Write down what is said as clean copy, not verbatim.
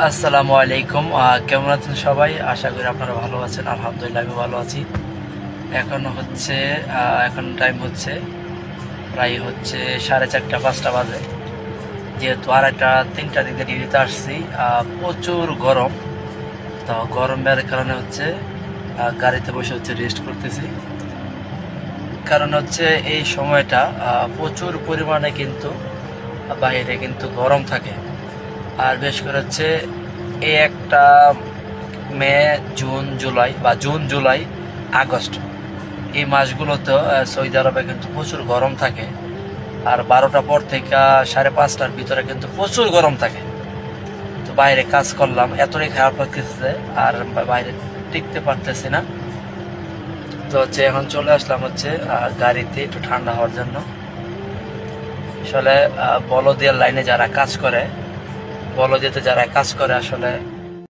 আসসালামু আলাইকুম। কেমন আছেন সবাই? আশা করি আপনারা ভালো আছেন। আলহামদুলিল্লাহ আমি ভালো আছি। এখন টাইম হচ্ছে প্রায় 4:30 বাজে। যেহেতু আর একটা 3টার দিকে ডিউটিতে আসছি, প্রচুর গরম। তো গরমের কারণে গাড়িতে বসে রেস্ট করতেছি। কারণ এই সময়টা প্রচুর পরিমাণে কিন্তু বাইরে কিন্তু গরম থাকে। আর বেশ করে এই একটা মে, জুন, জুলাই বা জুন, জুলাই, আগস্ট এই মাসগুলোতে সৌদি আরবে কিন্তু প্রচুর গরম থাকে। আর 12টার পর থেকে 5:30টার ভিতরে কিন্তু প্রচুর গরম থাকে। তো বাইরে কাজ করলাম, এতটাই খারাপ লাগতেছে আর বাইরে টিকতে পারতেছি না। তো এখন চলে আসলাম গাড়িতে একটু ঠান্ডা হওয়ার জন্য। আসলে বলদিয়ার লাইনে যারা কাজ করে, বলদিয়াতে যারা কাজ করে আসলে